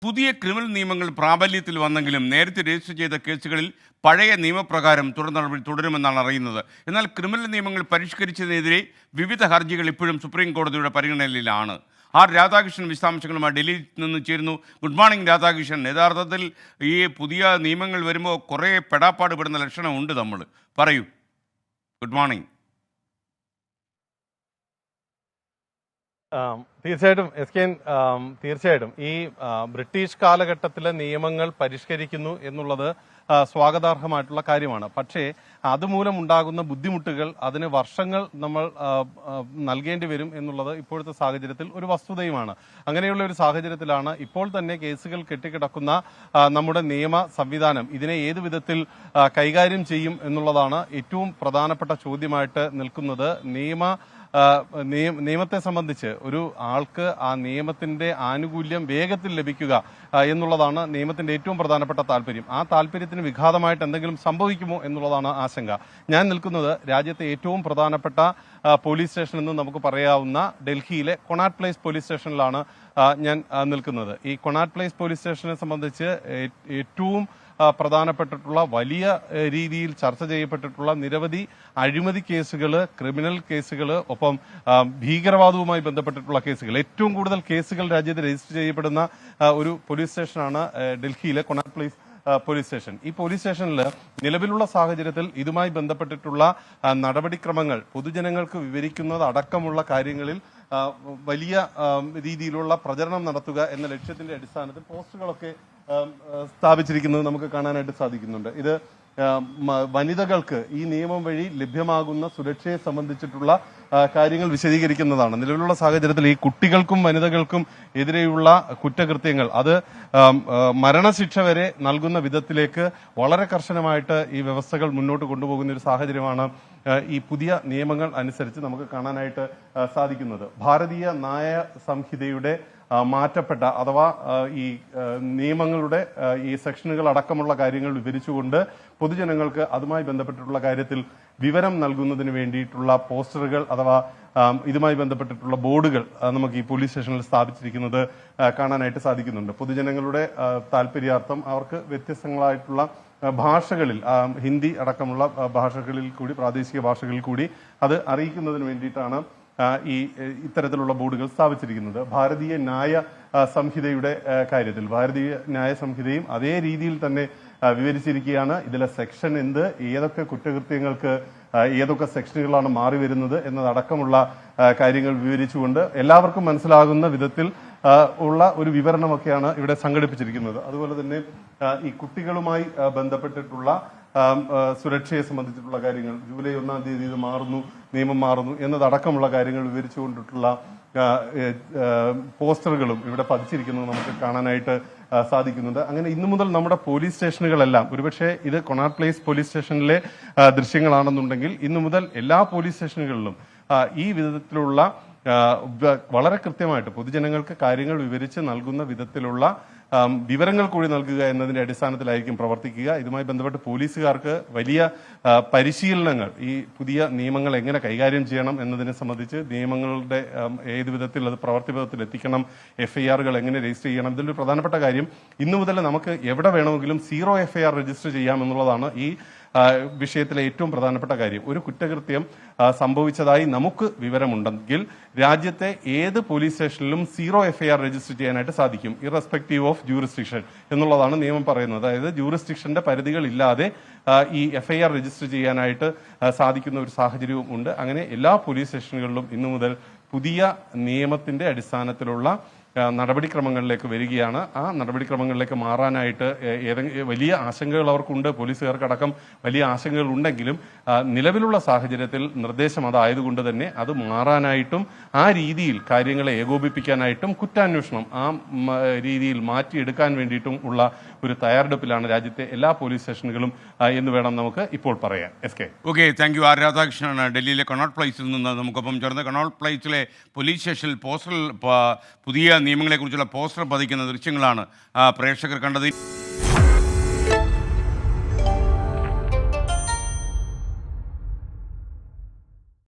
പുതിയ ക്രിമിനൽ നിയമങ്ങൾ പ്രാബല്യത്തിൽ വന്നെങ്കിലും നേരത്തെ രജിസ്റ്റർ ചെയ്ത കേസുകളിൽ പഴയ നിയമപ്രകാരം തുടർ നടപടി തുടരുമെന്നാണ് അറിയുന്നത്. എന്നാൽ ക്രിമിനൽ നിയമങ്ങൾ പരിഷ്കരിച്ചതിനെതിരെ വിവിധ ഹർജികൾ ഇപ്പോഴും സുപ്രീം കോടതിയുടെ പരിഗണനയിലാണ്. ആർ രാധാകൃഷ്ണൻ വിശദാംശങ്ങളുമായി ഡൽഹിയിൽ നിന്ന് ചേരുന്നു. Good morning Radhakrishnan. യഥാർത്ഥത്തിൽ ഈ പുതിയ നിയമങ്ങൾ വരുമ്പോൾ കുറേ പെടാപ്പാട് പെടുന്ന ലക്ഷണമുണ്ട്. നമ്മൾ പറയൂ. Good morning. തീർച്ചയായിട്ടും തീർച്ചയായിട്ടും ഈ ബ്രിട്ടീഷ് കാലഘട്ടത്തിലെ നിയമങ്ങൾ പരിഷ്കരിക്കുന്നു എന്നുള്ളത് സ്വാഗതാർഹമായിട്ടുള്ള കാര്യമാണ്. പക്ഷേ അതുമൂലം ഉണ്ടാകുന്ന ബുദ്ധിമുട്ടുകൾ, അതിന് വർഷങ്ങൾ നമ്മൾ നൽകേണ്ടി വരും എന്നുള്ളത് ഇപ്പോഴത്തെ സാഹചര്യത്തിൽ ഒരു വസ്തുതയുമാണ്. അങ്ങനെയുള്ള ഒരു സാഹചര്യത്തിലാണ് ഇപ്പോൾ തന്നെ കേസുകൾ കെട്ടിക്കിടക്കുന്ന നമ്മുടെ നിയമ സംവിധാനം ഇതിനെ ഏതു വിധത്തിൽ കൈകാര്യം ചെയ്യും എന്നുള്ളതാണ് ഏറ്റവും പ്രധാനപ്പെട്ട ചോദ്യമായിട്ട് നിൽക്കുന്നത്. നിയമത്തെ സംബന്ധിച്ച് ഒരു ആൾക്ക് ആ നിയമത്തിന്റെ ആനുകൂല്യം വേഗത്തിൽ ലഭിക്കുക എന്നുള്ളതാണ് നിയമത്തിന്റെ ഏറ്റവും പ്രധാനപ്പെട്ട താല്പര്യം. ആ താല്പര്യത്തിന് വിഘാതമായിട്ട് എന്തെങ്കിലും സംഭവിക്കുമോ എന്നുള്ളതാണ് ആശങ്ക. ഞാൻ നിൽക്കുന്നത് രാജ്യത്തെ ഏറ്റവും പ്രധാനപ്പെട്ട പോലീസ് സ്റ്റേഷൻ എന്ന് നമുക്ക് പറയാവുന്ന ഡൽഹിയിലെ കൊണാട്ട് പ്ലേസ് പോലീസ് സ്റ്റേഷനിലാണ് ഞാൻ നിൽക്കുന്നത്. ഈ കൊണാട്ട് പ്ലേസ് പോലീസ് സ്റ്റേഷനെ സംബന്ധിച്ച് ഏറ്റവും പ്രധാനപ്പെട്ടിട്ടുള്ള വലിയ രീതിയിൽ ചർച്ച ചെയ്യപ്പെട്ടിട്ടുള്ള നിരവധി അഴിമതി കേസുകൾ, ക്രിമിനൽ കേസുകൾ, ഒപ്പം ഭീകരവാദവുമായി ബന്ധപ്പെട്ടിട്ടുള്ള കേസുകൾ, ഏറ്റവും കൂടുതൽ കേസുകൾ രാജ്യത്ത് രജിസ്റ്റർ ചെയ്യപ്പെടുന്ന ഒരു പോലീസ് സ്റ്റേഷനാണ് ഡൽഹിയിലെ കൊണാട്ട് പ്ലേസ് പോലീസ് സ്റ്റേഷൻ. ഈ പോലീസ് സ്റ്റേഷനിൽ നിലവിലുള്ള സാഹചര്യത്തിൽ ഇതുമായി ബന്ധപ്പെട്ടിട്ടുള്ള നടപടിക്രമങ്ങൾ പൊതുജനങ്ങൾക്ക് വിവരിക്കുന്നത് അടക്കമുള്ള കാര്യങ്ങളിൽ വലിയ രീതിയിലുള്ള പ്രചരണം നടത്തുക എന്ന ലക്ഷ്യത്തിന്റെ അടിസ്ഥാനത്തിൽ പോസ്റ്ററുകളൊക്കെ സ്ഥാപിച്ചിരിക്കുന്നത് നമുക്ക് കാണാനായിട്ട് സാധിക്കുന്നുണ്ട്. ഇത് വനിതകൾക്ക് ഈ നിയമം വഴി ലഭ്യമാകുന്ന സുരക്ഷയെ സംബന്ധിച്ചിട്ടുള്ള കാര്യങ്ങൾ വിശദീകരിക്കുന്നതാണ്. നിലവിലുള്ള സാഹചര്യത്തിൽ ഈ കുട്ടികൾക്കും വനിതകൾക്കും എതിരെയുള്ള കുറ്റകൃത്യങ്ങൾ അത് മരണശിക്ഷ വരെ നൽകുന്ന വിധത്തിലേക്ക് വളരെ കർശനമായിട്ട് ഈ വ്യവസ്ഥകൾ മുന്നോട്ട് കൊണ്ടുപോകുന്ന ഒരു സാഹചര്യമാണ് ഈ പുതിയ നിയമങ്ങൾ അനുസരിച്ച് നമുക്ക് കാണാനായിട്ട് സാധിക്കുന്നത്. ഭാരതീയ ന്യായ സംഹിതയുടെ മാറ്റപ്പെട്ട അഥവാ ഈ നിയമങ്ങളുടെ ഈ സെക്ഷനുകൾ അടക്കമുള്ള കാര്യങ്ങൾ വിവരിച്ചുകൊണ്ട് പൊതുജനങ്ങൾക്ക് അതുമായി ബന്ധപ്പെട്ടിട്ടുള്ള കാര്യത്തിൽ വിവരം നൽകുന്നതിന് വേണ്ടിയിട്ടുള്ള പോസ്റ്ററുകൾ അഥവാ ഇതുമായി ബന്ധപ്പെട്ടിട്ടുള്ള ബോർഡുകൾ നമുക്ക് ഈ പോലീസ് സ്റ്റേഷനിൽ സ്ഥാപിച്ചിരിക്കുന്നത് കാണാനായിട്ട് സാധിക്കുന്നുണ്ട്. പൊതുജനങ്ങളുടെ താല്പര്യാർത്ഥം അവർക്ക് വ്യത്യസ്തങ്ങളായിട്ടുള്ള ഭാഷകളിൽ, ഹിന്ദി അടക്കമുള്ള ഭാഷകളിൽ കൂടി, പ്രാദേശിക ഭാഷകളിൽ കൂടി അത് അറിയിക്കുന്നതിന് വേണ്ടിയിട്ടാണ് ഈ ഇത്തരത്തിലുള്ള ബോർഡുകൾ സ്ഥാപിച്ചിരിക്കുന്നത്. ഭാരതീയ ന്യായ സംഹിതയുടെ കാര്യത്തിൽ ഭാരതീയ ന്യായ സംഹിതയും അതേ രീതിയിൽ തന്നെ വിവരിച്ചിരിക്കുകയാണ്. ഇതിലെ സെക്ഷൻ എന്ത്, ഏതൊക്കെ കുറ്റകൃത്യങ്ങൾക്ക് ഏതൊക്കെ സെക്ഷനുകളാണ് മാറി വരുന്നത് എന്നതടക്കമുള്ള കാര്യങ്ങൾ വിവരിച്ചുകൊണ്ട് എല്ലാവർക്കും മനസ്സിലാകുന്ന വിധത്തിൽ ഉള്ള ഒരു വിവരണമൊക്കെയാണ് ഇവിടെ സംഘടിപ്പിച്ചിരിക്കുന്നത്. അതുപോലെ തന്നെ ഈ കുട്ടികളുമായി ബന്ധപ്പെട്ടിട്ടുള്ള സുരക്ഷയെ സംബന്ധിച്ചിട്ടുള്ള കാര്യങ്ങൾ, ജൂലൈ 1-ാം തീയതി ഇത് മാറുന്നു, നിയമം മാറുന്നു എന്നതടക്കമുള്ള കാര്യങ്ങൾ വിവരിച്ചുകൊണ്ടിട്ടുള്ള പോസ്റ്ററുകളും ഇവിടെ പതിച്ചിരിക്കുന്നത് നമുക്ക് കാണാനായിട്ട് സാധിക്കുന്നുണ്ട്. അങ്ങനെ ഇന്നു മുതൽ നമ്മുടെ പോലീസ് സ്റ്റേഷനുകളെല്ലാം, ഒരുപക്ഷെ ഇത് കൊണാട്ട് പ്ലേസ് പോലീസ് സ്റ്റേഷനിലെ ദൃശ്യങ്ങളാണെന്നുണ്ടെങ്കിൽ ഇന്നു മുതൽ എല്ലാ പോലീസ് സ്റ്റേഷനുകളിലും ഈ വിധത്തിലുള്ള വളരെ കൃത്യമായിട്ട് പൊതുജനങ്ങൾക്ക് കാര്യങ്ങൾ വിവരിച്ച് നൽകുന്ന വിധത്തിലുള്ള വിവരങ്ങൾ കൂടി നൽകുക എന്നതിന്റെ അടിസ്ഥാനത്തിലായിരിക്കും പ്രവർത്തിക്കുക. ഇതുമായി ബന്ധപ്പെട്ട് പോലീസുകാർക്ക് വലിയ പരിശീലനങ്ങൾ, ഈ പുതിയ നിയമങ്ങൾ എങ്ങനെ കൈകാര്യം ചെയ്യണം എന്നതിനെ സംബന്ധിച്ച്, നിയമങ്ങളുടെ ഏത് വിധത്തിൽ അത് പ്രവർത്തിപഥത്തിൽ എത്തിക്കണം, FIRകൾ എങ്ങനെ രജിസ്റ്റർ ചെയ്യണം. ഇതിലൊരു പ്രധാനപ്പെട്ട കാര്യം, ഇന്നു മുതൽ നമുക്ക് എവിടെ വേണമെങ്കിലും 0 FIR രജിസ്റ്റർ ചെയ്യാം എന്നുള്ളതാണ് ഈ വിഷയത്തിലെ ഏറ്റവും പ്രധാനപ്പെട്ട കാര്യം. ഒരു കുറ്റകൃത്യം സംഭവിച്ചതായി നമുക്ക് വിവരമുണ്ടെങ്കിൽ രാജ്യത്തെ ഏത് പോലീസ് സ്റ്റേഷനിലും 0 FIR രജിസ്റ്റർ ചെയ്യാനായിട്ട് സാധിക്കും, ഇറസ്പെക്റ്റീവ് ഓഫ് ജൂറിസ്ഡിക്ഷൻ എന്നുള്ളതാണ് നിയമം പറയുന്നത്. അതായത് ജൂറിസ്ഡിക്ഷന്റെ പരിധികൾ ഇല്ലാതെ ഈ FIR രജിസ്റ്റർ ചെയ്യാനായിട്ട് സാധിക്കുന്ന ഒരു സാഹചര്യവും ഉണ്ട്. അങ്ങനെ എല്ലാ പോലീസ് സ്റ്റേഷനുകളിലും ഇന്നു മുതൽ പുതിയ നിയമത്തിന്റെ അടിസ്ഥാനത്തിലുള്ള നടപടിക്രമങ്ങളിലേക്ക് വരികയാണ്. ആ നടപടിക്രമങ്ങളിലേക്ക് മാറാനായിട്ട് വലിയ ആശങ്കകൾ അവർക്കുണ്ട്. പോലീസുകാർക്കടക്കം വലിയ ആശങ്കകൾ ഉണ്ടെങ്കിലും നിലവിലുള്ള സാഹചര്യത്തിൽ നിർദ്ദേശം അതായതുകൊണ്ട് തന്നെ അത് മാറാനായിട്ടും ആ രീതിയിൽ കാര്യങ്ങളെ ഏകോപിപ്പിക്കാനായിട്ടും കുറ്റാന്വേഷണം ആ രീതിയിൽ മാറ്റിയെടുക്കാൻ വേണ്ടിയിട്ടും ഉള്ള ഒരു തയ്യാറെടുപ്പിലാണ് രാജ്യത്തെ എല്ലാ പോലീസ് സ്റ്റേഷനുകളും എന്ന് വേണം നമുക്ക് ഇപ്പോൾ പറയാൻ. Okay, thank you. ആർ രാധാകൃഷ്ണനാണ് ഡൽഹിയിലെ കൊണാട്ട് പ്ലേസിൽ നിന്ന് നമുക്കൊപ്പം ചേർന്ന്. കൊണാട്ട് പ്ലേസിലെ പോലീസ് സ്റ്റേഷനിൽ പോസ്റ്ററിൽ പുതിയ നിയമങ്ങളെക്കുറിച്ചുള്ള പോസ്റ്റർ പതിക്കുന്ന ദൃശ്യങ്ങളാണ് പ്രേക്ഷകർ കണ്ടത്.